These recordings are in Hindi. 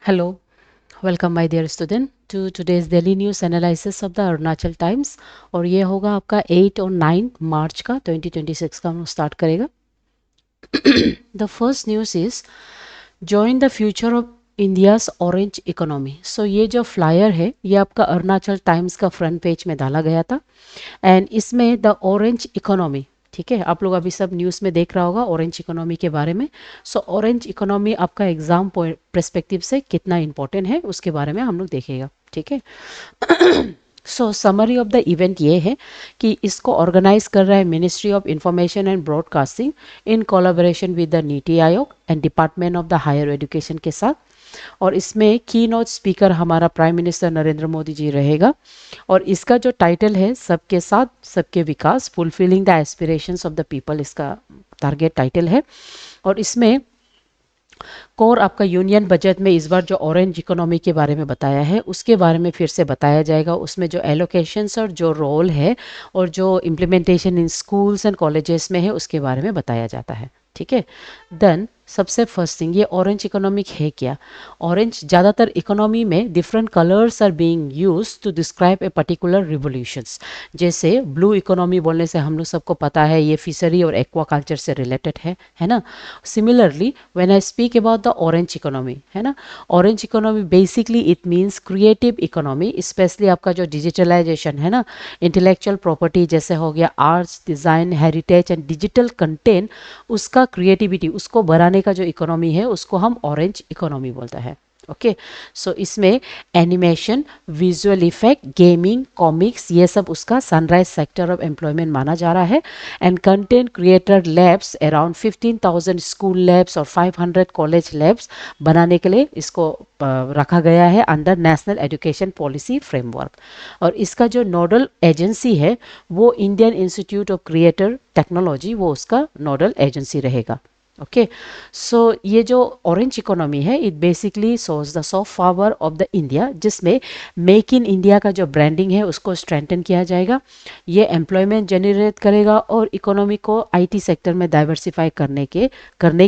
Hello, welcome my dear student to today's daily news analysis of the Arunachal times. और ये होगा आपका 8 और 9 मार्च का 2026 का हम स्टार्ट करेगा। The first news is join the future of India's orange economy. So ये जो फ्लायर है ये आपका अरुणाचल टाइम्स का फ्रंट पेज में डाला गया था एंड इसमें द ऑरेंज इकोनॉमी, ठीक है, आप लोग अभी सब न्यूज़ में देख रहा होगा ऑरेंज इकोनॉमी के बारे में। सो ऑरेंज इकोनॉमी आपका एग्जाम पर्सपेक्टिव से कितना इंपॉर्टेंट है उसके बारे में हम लोग देखेगा, ठीक है। So summary of the event ये है कि इसको ऑर्गेनाइज कर रहा है ministry of information and broadcasting in collaboration with the NITI Aayog and department of the higher education के साथ। और इसमें की नोट स्पीकर हमारा प्राइम मिनिस्टर नरेंद्र मोदी जी रहेगा। और इसका जो टाइटल है सबके साथ सबके विकास, fulfilling the aspirations of the people, इसका टारगेट टाइटल है। और इसमें कोर आपका यूनियन बजट में इस बार जो ऑरेंज इकोनॉमी के बारे में बताया है उसके बारे में फिर से बताया जाएगा। उसमें जो एलोकेशंस और जो रोल है और जो implementation in schools and colleges में है उसके बारे में बताया जाता है, ठीक है। देन सबसे फर्स्ट थिंग, ये ऑरेंज इकोनॉमिक है क्या। ऑरेंज ज़्यादातर इकोनॉमी में different colours are being used to describe a particular revolutions. जैसे ब्लू इकोनॉमी बोलने से हम लोग सबको पता है ये फिशरी और एक्वाकल्चर से रिलेटेड है ना। Similarly when I speak about the orange economy, है ना, orange economy basically it means creative economy, specially आपका जो डिजिटलाइजेशन है ना, इंटेलेक्चुअल प्रॉपर्टी जैसे हो गया arts, design, heritage and digital content, उसका क्रिएटिविटी उसको बढ़ाने का जो इकोनॉमी है उसको हम ऑरेंज इकोनॉमी बोलता है। ओके, सो इसमें animation, visual effect, gaming, comics, ये सब उसका सनराइज सेक्टर ऑफ एम्प्लॉयमेंट माना जा रहा है। And content creator labs around 15,000 school labs और 500 कॉलेज लैब्स बनाने के लिए इसको रखा गया है under national education policy framework. और इसका जो नोडल एजेंसी है वो Indian institute of creator technology, वो उसका नोडल एजेंसी रहेगा। ओके, सो ये जो ऑरेंज इकोनॉमी है it basically shows the soft power of the India, जिसमें मेक इन इंडिया का जो ब्रांडिंग है उसको स्ट्रेंथन किया जाएगा। ये एम्प्लॉयमेंट जनरेट करेगा और इकोनॉमी को आईटी सेक्टर में डाइवर्सिफाई करने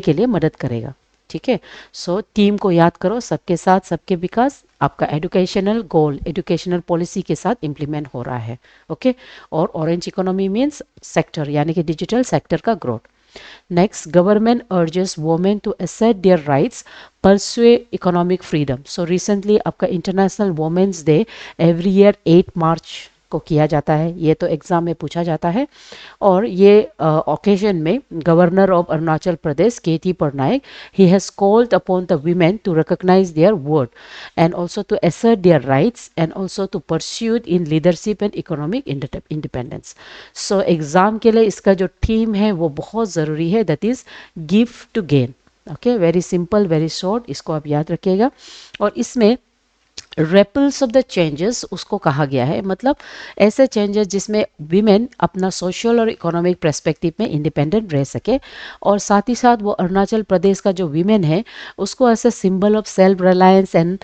के लिए मदद करेगा, ठीक है। सो टीम को याद करो, सबके साथ सबके विकास आपका एजुकेशनल गोल, एजुकेशनल पॉलिसी के साथ इम्प्लीमेंट हो रहा है। ओके, और ऑरेंज इकोनॉमी मीन्स सेक्टर यानी कि डिजिटल सेक्टर का growth. Next, government urges women to assert their rights, pursue economic freedom. So recently आपका international women's day every year 8 March को किया जाता है, ये तो एग्जाम में पूछा जाता है। और ये ओकेजन में governor of Arunachal Pradesh K T Patnaik he has called upon the women to recognise their word and also to assert their rights and also to pursued in leadership and economic independence. So exam के लिए इसका जो थीम है वो बहुत ज़रूरी है, that is give to gain. Okay, very simple, very short, इसको आप याद रखिएगा। और इसमें रेपल्स ऑफ द चेंजेस उसको कहा गया है, मतलब ऐसे चेंजेस जिसमें वीमेन अपना सोशल और इकोनॉमिक पर्सपेक्टिव में इंडिपेंडेंट रह सके। और साथ ही साथ वो अरुणाचल प्रदेश का जो वीमेन है उसको ऐसे symbol of self reliance and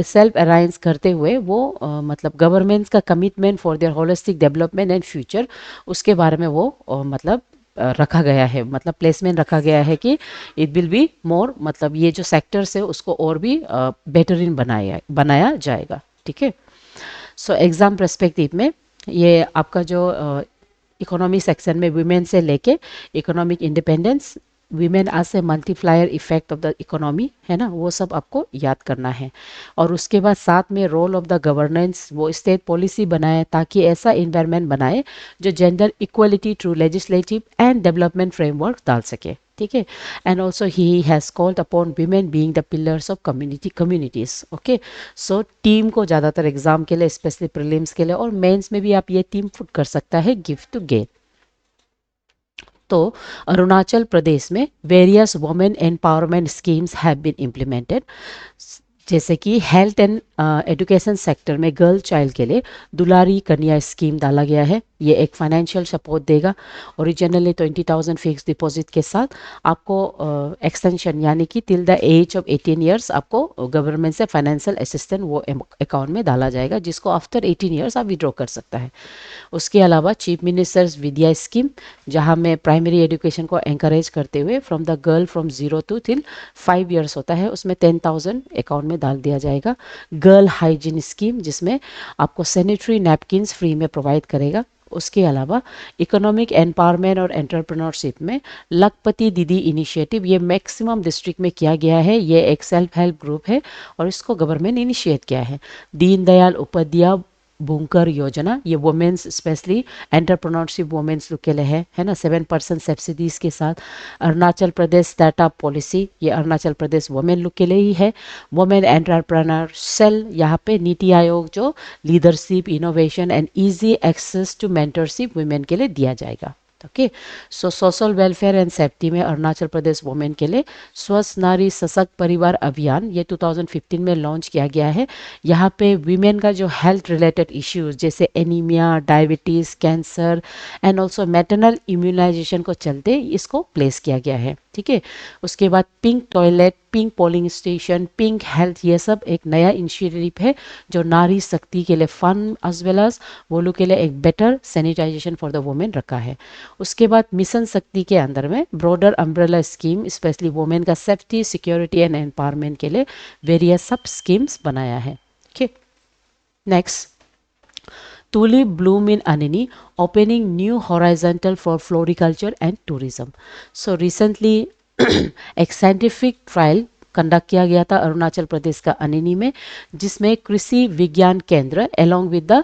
self alliance करते हुए वो मतलब गवर्नमेंट का commitment for their holistic development and future, उसके बारे में वो मतलब रखा गया है, मतलब प्लेसमेंट रखा गया है कि इट विल बी मोर, मतलब ये जो सेक्टर्स है उसको और भी बेहतरीन बनाया जाएगा, ठीक है। सो एग्ज़ाम पर्सपेक्टिव में ये आपका जो इकोनॉमी सेक्शन में वुमेन से लेके इकोनॉमिक इंडिपेंडेंस, वीमेन आज से multiplier effect of the economy, है ना, वो सब आपको याद करना है। और उसके बाद साथ में रोल ऑफ द गवर्नेंस, वो स्टेट पॉलिसी बनाए ताकि ऐसा इन्वायरमेंट बनाए जो gender equality through legislative and development framework डाल सके, ठीक है। And also he has called upon women being the pillars of communities. Okay, so team को ज़्यादातर एग्जाम के लिए, स्पेशली प्रीलिम्स के लिए और मेंस में भी आप ये टीम पुट कर सकता है, गिव टू गेन। तो अरुणाचल प्रदेश में various women empowerment schemes have been implemented, जैसे कि हेल्थ एंड एजुकेशन सेक्टर में गर्ल चाइल्ड के लिए दुलारी कन्या स्कीम डाला गया है। ये एक फाइनेंशियल सपोर्ट देगा। ओरिजिनली 20,000 फिक्स डिपॉजिट के साथ आपको एक्सटेंशन यानी कि till the age of 18 years आपको गवर्नमेंट से फाइनेंशियल असिस्टेंट वो अकाउंट में डाला जाएगा, जिसको आफ्टर 18 ईयर्स आप विड्रॉ कर सकता है। उसके अलावा चीफ मिनिस्टर्स विद्या स्कीम, जहां में प्राइमरी एजुकेशन को एंकरेज करते हुए from the girl from 0 to till 5 years होता है, उसमें 10,000 अकाउंट में डाल दिया जाएगा। गर्ल हाइजीन स्कीम, जिसमें आपको सैनिटरी नैपकिन्स फ्री में प्रोवाइड करेगा। उसके अलावा इकोनॉमिक एम्पावरमेंट और एंटरप्रेन्योरशिप में लखपति दीदी इनिशिएटिव, ये मैक्सिमम डिस्ट्रिक्ट में किया गया है। ये एक सेल्फ हेल्प ग्रुप है और इसको गवर्नमेंट इनिशिएट किया है। दीनदयाल उपाध्याय बुंकर योजना, ये वुमेन्स स्पेशली एंटरप्रेन्योरशिप वुमेन्स लोग के लिए है ना, 7% सब्सिडीज के साथ। अरुणाचल प्रदेश स्टार्टअप पॉलिसी, ये अरुणाचल प्रदेश वुमेन लोग के लिए ही है। वुमेन एंटरप्रेन्योर सेल, यहाँ पे नीति आयोग जो leadership innovation and easy access to mentorship women के लिए दिया जाएगा। Okay, so social welfare and safety में अरुणाचल प्रदेश वुमेन के लिए स्वस्थ नारी सशक्त परिवार अभियान, ये 2015 में लॉन्च किया गया है। यहाँ पे वीमेन का जो हेल्थ रिलेटेड इश्यूज जैसे anaemia, diabetes, cancer and also maternal immunisation को चलते इसको प्लेस किया गया है। ठीक है, उसके बाद pink toilet, pink polling station, pink health, ये सब एक नया इनिशिएटिव है जो नारी शक्ति के लिए फन एज वेल एज वो लोग के लिए एक better sanitisation for the women रखा है। उसके बाद मिशन शक्ति के अंदर में broader umbrella scheme, specially women का सेफ्टी, सिक्योरिटी एंड एम्पावरमेंट के लिए वेरियस सब स्कीम्स बनाया है। Okay. Next, tulip bloom in Anini, opening new horizontal for floriculture and tourism. So recently, एक scientific trial कंडक्ट किया गया था अरुणाचल प्रदेश का अनिनी में, जिसमें कृषि विज्ञान केंद्र एलोंग विद द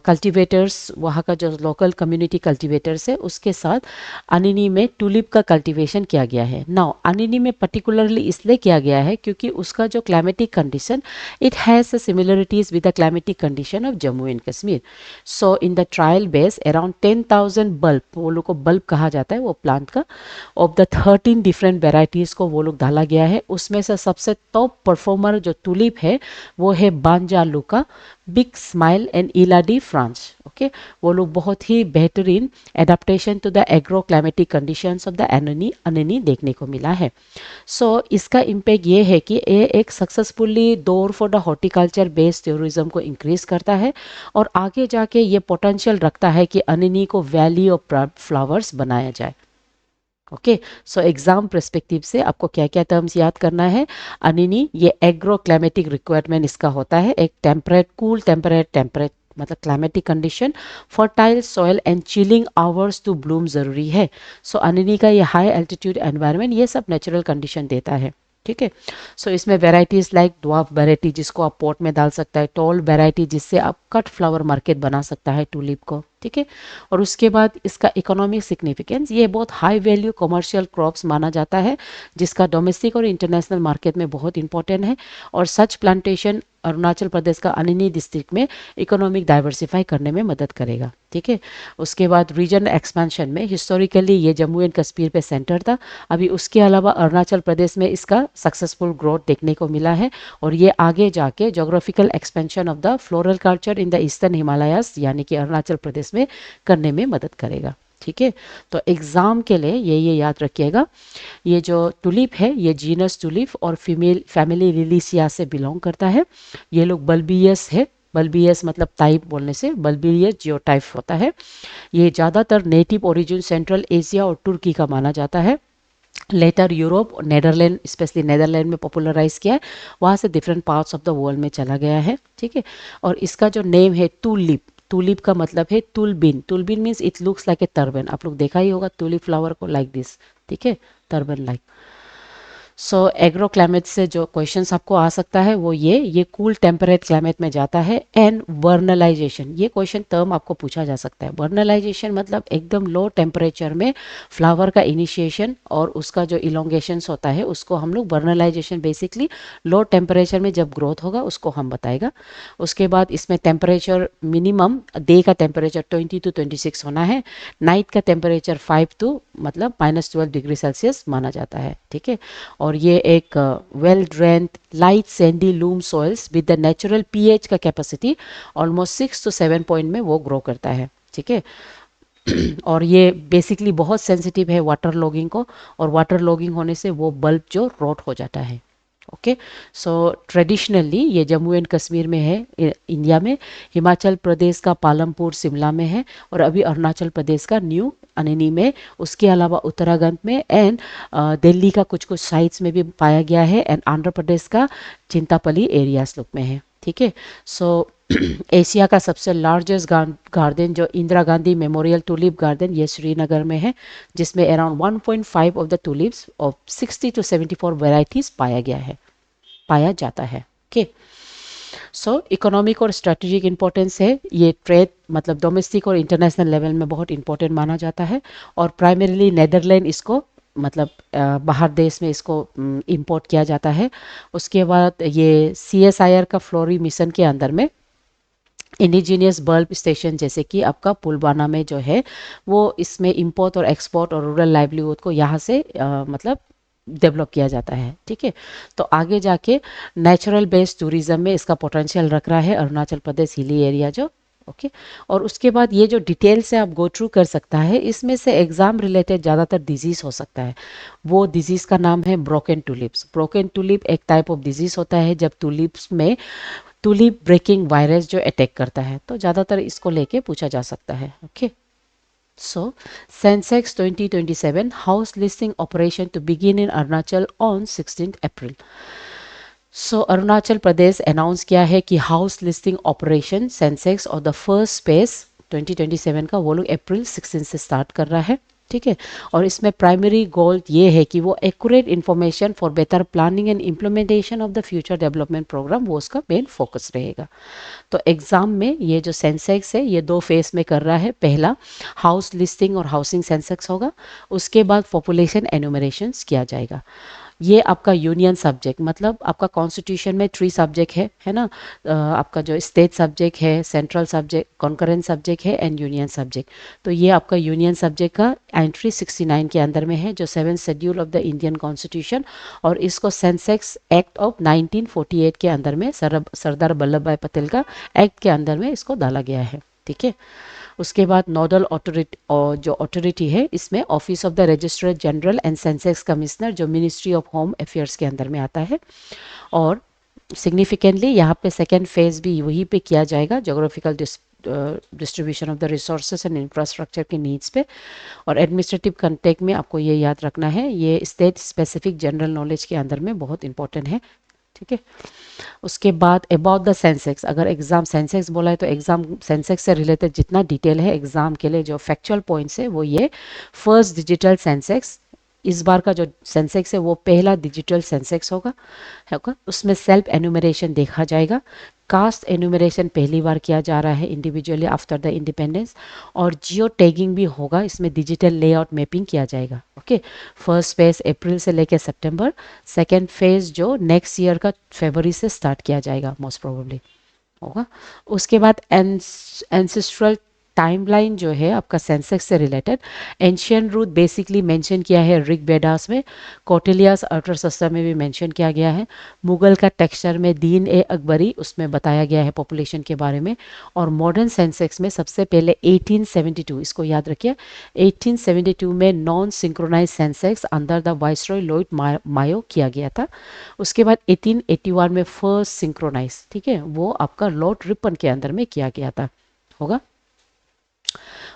कल्टीवेटर्स, वहाँ का जो लोकल कम्युनिटी कल्टीवेटर्स है उसके साथ अनिनी में टूलिप का कल्टीवेशन किया गया है। नाउ अनिनी में पर्टिकुलरली इसलिए किया गया है क्योंकि उसका जो climatic condition it has similarities with the climatic condition of Jammu and Kashmir. So in the trial base around 10,000 bulb, वो लोग को बल्ब कहा जाता है वो प्लांट का, ऑफ द 13 डिफरेंट वेराइटीज़ को वो लोग डाला गया है। उसमें से सबसे टॉप परफॉर्मर जो टूलिप है वो है Banja Luka, big smile and Ile de France. Okay, वो लोग बहुत ही बेहतरीन adaptation to the agro climatic conditions of the Anini देखने को मिला है। सो इसका इम्पैक्ट ये है कि ये एक successfully door for the horticulture based tourism को इंक्रीज करता है और आगे जाके ये पोटेंशियल रखता है कि अनिनी को वैली ऑफ फ्लावर्स बनाया जाए। ओके, सो एग्जाम पर्सपेक्टिव से आपको क्या क्या टर्म्स याद करना है। अनिनी, ये एग्रो क्लाइमेटिक रिक्वायरमेंट इसका होता है, एक टेम्परेट, कूल टेम्परेट मतलब climatic condition, fertile soil and chilling hours to bloom ज़रूरी है। सो अनिनी का ये हाई एल्टीट्यूड एनवायरनमेंट ये सब नेचुरल कंडीशन देता है। ठीक है, सो इसमें वेराइटीज़ लाइक ड्वार्फ वेराइटी जिसको आप पॉट में डाल सकता है, टॉल वेराइटी जिससे आप कट फ्लावर मार्केट बना सकता है टूलिप को। ठीक है, और उसके बाद इसका इकोनॉमिक सिग्निफिकेंस, ये बहुत हाई वैल्यू कमर्शियल क्रॉप्स माना जाता है जिसका डोमेस्टिक और इंटरनेशनल मार्केट में बहुत इंपॉर्टेंट है। और सच प्लांटेशन अरुणाचल प्रदेश का अनिनी डिस्ट्रिक्ट में इकोनॉमिक डाइवर्सिफाई करने में मदद करेगा। ठीक है, उसके बाद रीजन एक्सपेंशन में हिस्टोरिकली ये जम्मू एंड कश्मीर पे सेंटर था, अभी उसके अलावा अरुणाचल प्रदेश में इसका सक्सेसफुल ग्रोथ देखने को मिला है और ये आगे जाके geographical expansion of the floral culture in the eastern Himalayas यानी कि अरुणाचल प्रदेश में करने में मदद करेगा। ठीक है, तो एग्जाम के लिए ये याद रखिएगा, ये जो टुलिप है ये जीनस टुलिप और फीमेल फैमिली लिलिसिया से बिलोंग करता है। ये लोग बल्बियस है, बल्बियस मतलब टाइप बोलने से बल्बियस जियो टाइप होता है। ये ज़्यादातर नेटिव ओरिजिन सेंट्रल एशिया और तुर्की का माना जाता है। लेटर यूरोप और नेदरलैंड, स्पेशली नेदरलैंड में पॉपुलराइज किया है, वहाँ से different parts of the world में चला गया है। ठीक है, और इसका जो नेम है टूलिप, टूलिप का मतलब है तुलबिन, तुलबिन means it looks like a turban, आप लोग देखा ही होगा टूलिप फ्लावर को लाइक दिस। ठीक है, turban like. So agro climate से जो क्वेश्चंस आपको आ सकता है वो ये कूल टेम्परेट क्लाइमेट में जाता है। एंड वर्नलाइजेशन, ये क्वेश्चन टर्म आपको पूछा जा सकता है। वर्नलाइजेशन मतलब एकदम लो टेम्परेचर में फ्लावर का इनिशिएशन और उसका जो इलोंगेशंस होता है उसको हम लोग वर्नलाइजेशन, बेसिकली लो टेम्परेचर में जब ग्रोथ होगा उसको हम बताएगा। उसके बाद इसमें टेम्परेचर मिनिमम डे का टेम्परेचर 20 to 26 होना है, नाइट का टेम्परेचर 5 to मतलब -12 डिग्री सेल्सियस माना जाता है। ठीक है, और ये एक well drained light Sandy loom soils with the natural pH का कैपेसिटी ऑलमोस्ट 6 to 7 पॉइंट में वो ग्रो करता है। ठीक है, और ये बेसिकली बहुत सेंसिटिव है वाटर लॉगिंग को, और वाटर लॉगिंग होने से वो बल्ब जो रॉट हो जाता है। ओके, सो ट्रेडिशनली ये जम्मू एंड कश्मीर में है, इंडिया में। हिमाचल प्रदेश का पालमपुर शिमला में है, और अभी अरुणाचल प्रदेश का न्यू अनिनी में, उसके अलावा उत्तराखंड में एंड दिल्ली का कुछ कुछ साइट्स में भी पाया गया है, एंड आंध्र प्रदेश का चिंतापली एरियाज लोग में है। ठीक है, सो एशिया का सबसे लार्जेस्ट गार्डन जो Indira Gandhi memorial tulip garden, ये श्रीनगर में है, जिसमें around 1.5 of the tulips of 60 to 74 varieties पाया जाता है। ओके, सो इकोनॉमिक और स्ट्रेटेजिक इंपॉर्टेंस है, ये ट्रेड मतलब डोमेस्टिक और इंटरनेशनल लेवल में बहुत इंपॉर्टेंट माना जाता है, और प्राइमरीली नेदरलैंड इसको मतलब बाहर देश में इसको इंपोर्ट किया जाता है। उसके बाद ये CSIR का फ्लोरी मिशन के अंदर में इंडिजीनियस बल्ब स्टेशन जैसे कि आपका पुलवामा में जो है, वो इसमें इंपोर्ट और एक्सपोर्ट और रूरल लाइवलीहुड को यहाँ से मतलब डेवलप किया जाता है। ठीक है, तो आगे जाके नेचुरल बेस्ड टूरिज्म में इसका पोटेंशियल रख रहा है अरुणाचल प्रदेश हिली एरिया जो। ओके, और उसके बाद ये जो डिटेल से आप गो थ्रू कर सकता है, इसमें से एग्जाम रिलेटेड ज़्यादातर डिजीज़ हो सकता है। वो डिजीज़ का नाम है ब्रोकन टूलिप्स। ब्रोकन टूलिप एक टाइप ऑफ डिजीज़ होता है जब टूलिप्स में टूलिप ब्रेकिंग वायरस जो अटैक करता है, तो ज़्यादातर इसको लेके पूछा जा सकता है। Okay, so Sensex 2027 house listing operation to begin in Arunachal on 16th April. So Arunachal Pradesh announce किया है कि हाउस लिस्टिंग ऑपरेशन सेंसेक्स और द फर्स्ट स्पेस 2027 का वो लोग अप्रैल 16 से स्टार्ट कर रहा है। ठीक है, और इसमें प्राइमरी गोल ये है कि वो accurate information for better planning and implementation of the future development programme, वो उसका मेन फोकस रहेगा। तो एग्जाम में ये जो सेंसेक्स है ये 2 फेस में कर रहा है। पहला हाउस लिस्टिंग और हाउसिंग सेंसेक्स होगा, उसके बाद पॉपुलेशन एनुमरेशंस किया जाएगा। ये आपका यूनियन सब्जेक्ट मतलब आपका कॉन्स्टिट्यूशन में 3 सब्जेक्ट है ना, आपका जो स्टेट सब्जेक्ट है, सेंट्रल सब्जेक्ट, कॉन्करेंट सब्जेक्ट है एंड यूनियन सब्जेक्ट। तो ये आपका यूनियन सब्जेक्ट का एंट्री 69 के अंदर में है, जो 7th schedule of the Indian constitution, और इसको सेंसेक्स एक्ट ऑफ 1948 के अंदर में सरदार वल्लभ भाई पटेल का एक्ट के अंदर में इसको डाला गया है। ठीक है, उसके बाद नोडल ऑथोरिटी और जो ऑथोरिटी है इसमें office of the registrar general and Sensex commissioner, जो मिनिस्ट्री ऑफ होम अफेयर्स के अंदर में आता है। और सिग्निफिकेंटली यहाँ पे सेकेंड फेज भी वहीं पे किया जाएगा, geographical distribution of the resources and infrastructure के नीड्स पे। और एडमिनिस्ट्रेटिव कंटेक्ट में आपको ये याद रखना है, ये स्टेट स्पेसिफिक जनरल नॉलेज के अंदर में बहुत इंपॉर्टेंट है। ठीक है, उसके बाद अबाउट द सेंसेक्स, अगर एग्जाम सेंसेक्स बोला है तो एग्जाम सेंसेक्स से रिलेटेड जितना डिटेल है एग्जाम के लिए जो फैक्चुअल पॉइंट्स है वो ये। फर्स्ट डिजिटल सेंसेक्स, इस बार का जो सेंसेक्स है वो पहला डिजिटल सेंसेक्स होगा उसमें सेल्फ एनुमरेशन देखा जाएगा। कास्ट एनुमरेशन पहली बार किया जा रहा है इंडिविजुअली आफ्टर द इंडिपेंडेंस, और जियो टैगिंग भी होगा, इसमें डिजिटल लेआउट मैपिंग किया जाएगा। ओके, फर्स्ट फेज अप्रैल से लेकर सितंबर, सेकेंड फेज जो नेक्स्ट ईयर का फरवरी से स्टार्ट किया जाएगा मोस्ट प्रोबेबली होगा। उसके बाद एंसेस्ट्रल टाइमलाइन जो है आपका सेंसेक्स से related, ancient root basically mention किया है ऋग वेदास में, कौटिल्यास अर्थशास्त्र में भी मेंशन किया गया है, मुगल का टेक्सचर में दीन ए अकबरी उसमें बताया गया है पॉपुलेशन के बारे में, और मॉडर्न सेंसेक्स में सबसे पहले 1872, इसको याद रखिए, 1872 में non synchronise census under the viceroy lord Mayo किया गया था। उसके बाद 1881 में फर्स्ट सिंक्रोनाइज, ठीक है, वो आपका लॉर्ड रिपन के अंदर में किया गया था होगा।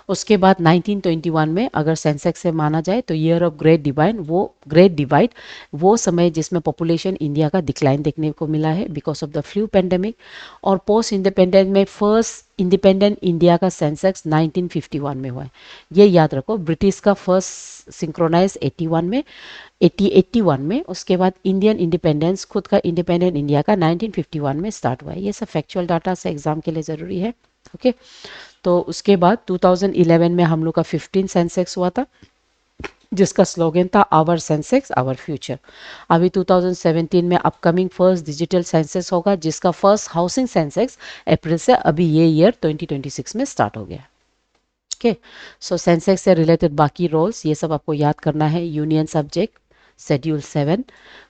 उसके बाद 1921 में अगर सेंसेक्स से माना जाए तो ईयर ऑफ ग्रेट डिवाइड वो समय जिसमें पॉपुलेशन इंडिया का डिक्लाइन देखने को मिला है because of the flu pandemic. और पोस्ट इंडिपेंडेंस में फर्स्ट इंडिपेंडेंट इंडिया का सेंसेक्स 1951 में हुआ है, ये याद रखो। ब्रिटिश का फर्स्ट सिंक्रोनाइज 81 में, उसके बाद इंडियन इंडिपेंडेंस खुद का इंडिपेंडेंट इंडिया का 1951 में स्टार्ट हुआ है। ये सब फैक्चुअल डाटा से एग्जाम के लिए ज़रूरी है। ओके, तो उसके बाद 2011 में हम लोग का 15 सेंसेक्स हुआ था जिसका स्लोगन था आवर सेंसेक्स आवर फ्यूचर। अभी 2017 में अपकमिंग फर्स्ट डिजिटल सेंसेक्स होगा जिसका फर्स्ट हाउसिंग सेंसेक्स अप्रैल से अभी ये ईयर 2026 में स्टार्ट हो गया। ओके, सो सेंसेक्स से रिलेटेड बाकी रोल्स ये सब आपको याद करना है। Union subject, schedule 7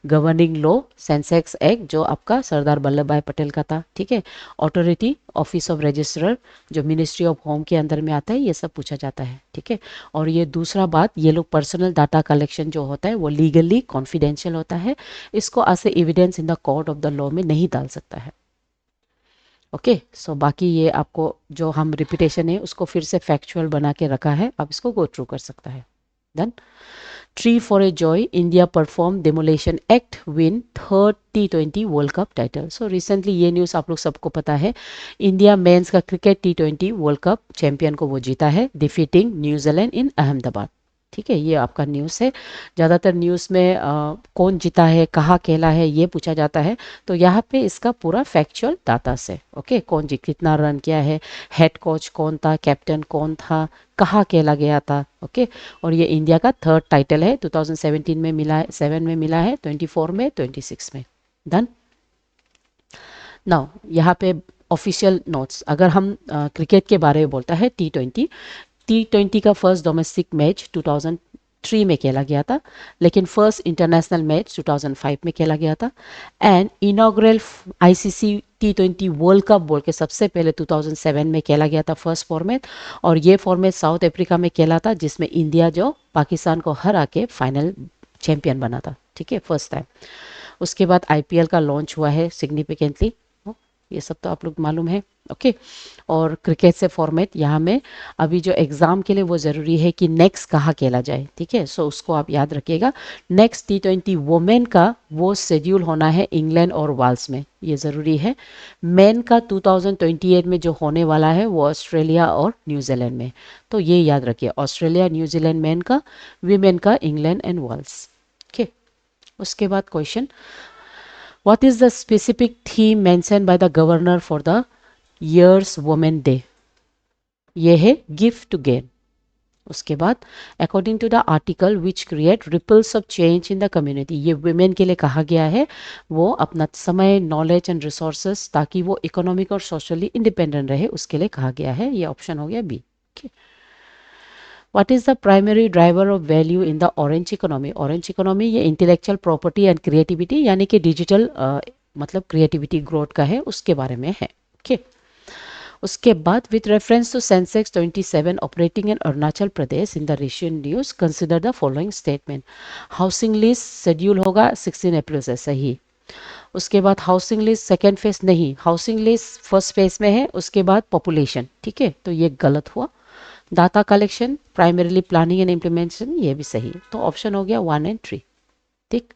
governing law Sensex act जो आपका सरदार वल्लभ भाई पटेल का था, ठीक है। अथॉरिटी ऑफिस ऑफ रजिस्ट्रार जो मिनिस्ट्री ऑफ होम के अंदर में आता है, ये सब पूछा जाता है, ठीक है। और ये दूसरा बात, ये लोग पर्सनल डाटा कलेक्शन जो होता है वो लीगली कॉन्फिडेंशियल होता है, इसको as a evidence in the court of the law में नहीं डाल सकता है। ओके सो बाकी ये आपको जो हम रिपीटेशन है उसको फिर से फैक्चुअल बना के रखा है, आप इसको गो थ्रू कर सकता है। Done. Tree for a joy India perform demolition act win third T20 world cup title. So recently ये न्यूज़ आप लोग सबको पता है, इंडिया मेंस का cricket T20 world cup champion को वो जीता है डिफीटिंग न्यूजीलैंड इन अहमदाबाद, ठीक है। ये आपका न्यूज़ है। ज़्यादातर न्यूज़ में कौन जीता है, कहाँ खेला है, ये पूछा जाता है, तो यहाँ पे इसका पूरा फैक्चुअल डाटा से, ओके, कौन जीत कितना रन किया है, हेड कोच कौन था, कैप्टन कौन था, कहाँ खेला गया था, ओके। और ये इंडिया का थर्ड टाइटल है, 2017 में मिला है, 7 में मिला है, 24 में, 26 में। डन। नाउ यहाँ पे ऑफिशियल नोट्स, अगर हम क्रिकेट के बारे में बोलता है T20 का फर्स्ट डोमेस्टिक मैच 2003 में खेला गया था, लेकिन फर्स्ट इंटरनेशनल मैच 2005 में खेला गया था। And inaugural ICC T20 world cup बोल के सबसे पहले 2007 में खेला गया था फर्स्ट फॉर्मेट, और ये फॉर्मेट साउथ अफ्रीका में खेला था, जिसमें इंडिया जो पाकिस्तान को हरा के फाइनल चैंपियन बना था, ठीक है, फर्स्ट टाइम। उसके बाद IPL का लॉन्च हुआ है सिग्निफिकेंटली, ये सब तो आप लोग मालूम है, ओके। और क्रिकेट से फॉर्मेट यहाँ में अभी जो एग्ज़ाम के लिए वो ज़रूरी है कि नेक्स्ट कहाँ खेला जाए, ठीक है। सो उसको आप याद रखिएगा, नेक्स्ट T20 वुमेन का वो शेड्यूल होना है इंग्लैंड और वेल्स में, ये ज़रूरी है। मेन का 2028 में जो होने वाला है वो ऑस्ट्रेलिया और न्यूजीलैंड में, तो ये याद रखिए, ऑस्ट्रेलिया न्यूजीलैंड मेन का, वीमेन का इंग्लैंड एंड वेल्स, ओके। उसके बाद question, what is the specific theme mentioned by the governor for the year's women day? ये है गिव टू गेन। उसके बाद according to the article which create ripples of change in the community, ये वुमेन के लिए कहा गया है, वो अपना समय, नॉलेज एंड रिसोर्सेस, ताकि वो इकोनॉमिक और सोशली इंडिपेंडेंट रहे, उसके लिए कहा गया है। ये ऑप्शन हो गया B. What is the primary driver of value in the orange economy? Orange economy ये intellectual property and creativity यानी कि डिजिटल मतलब क्रिएटिविटी ग्रोथ का है, उसके बारे में है, ओके। उसके बाद with reference to census 27 operating in Arunachal Pradesh in the recent news consider the following statement. Housing list schedule होगा 16 अप्रैल से, सही। उसके बाद हाउसिंग लिस्ट सेकेंड फेज नहीं, हाउसिंग लिस्ट फर्स्ट फेज में है, उसके बाद पॉपुलेशन, ठीक है, तो ये गलत हुआ। Data collection primarily planning and implementation, ये भी सही, तो ऑप्शन हो गया 1 एंड 3, ठीक।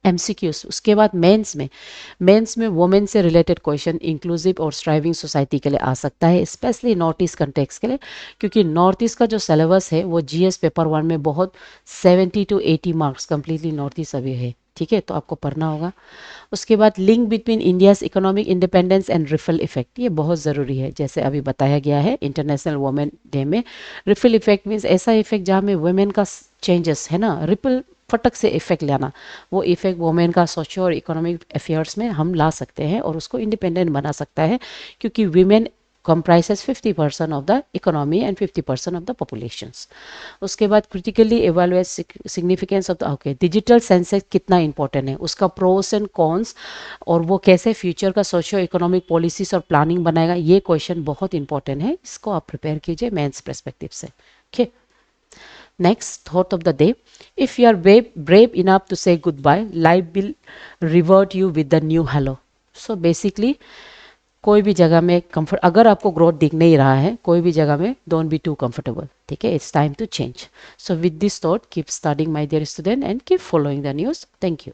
MCQs, उसके बाद मेंस में वुमेन से रिलेटेड क्वेश्चन इंक्लूसिव और स्ट्राइविंग सोसाइटी के लिए आ सकता है, स्पेशली नॉर्थ ईस्ट कंटेक्स के लिए, क्योंकि नॉर्थ ईस्ट का जो सिलेबस है वो GS पेपर 1 में बहुत 70 to 80 marks completely north east अभी है, ठीक है, तो आपको पढ़ना होगा। उसके बाद link between India's economic independence and ripple effect, ये बहुत ज़रूरी है, जैसे अभी बताया गया है इंटरनेशनल वुमेन डे में। रिफल इफेक्ट मीन्स ऐसा इफेक्ट जहाँ में वुमेन का चेंजेस है ना, रिपल फटक से इफेक्ट लाना, वो इफेक्ट वुमेन का सोशल और इकोनॉमिक अफेयर्स में हम ला सकते हैं और उसको इंडिपेंडेंट बना सकता है, क्योंकि women comprises 50% of the economy and 50% of the populations. उसके बाद critically evaluate significance of the, okay, digital senses कितना इंपॉर्टेंट है, उसका प्रोस एंड कॉन्स, और वो कैसे फ्यूचर का सोशियो इकोनॉमिक पॉलिसीज और प्लानिंग बनाएगा, ये क्वेश्चन बहुत इंपॉर्टेंट है, इसको आप प्रिपेयर कीजिए मेंस पर्सपेक्टिव से, okay. Next thought of the day, if you are brave enough to say goodbye, life will reward you with the new hello. So basically कोई भी जगह में कंफर्ट, अगर आपको ग्रोथ दिख नहीं रहा है कोई भी जगह में, डोंट बी टू कंफर्टेबल, ठीक है, it's time to change. So with this thought keep studying my dear student and keep following the news. Thank you.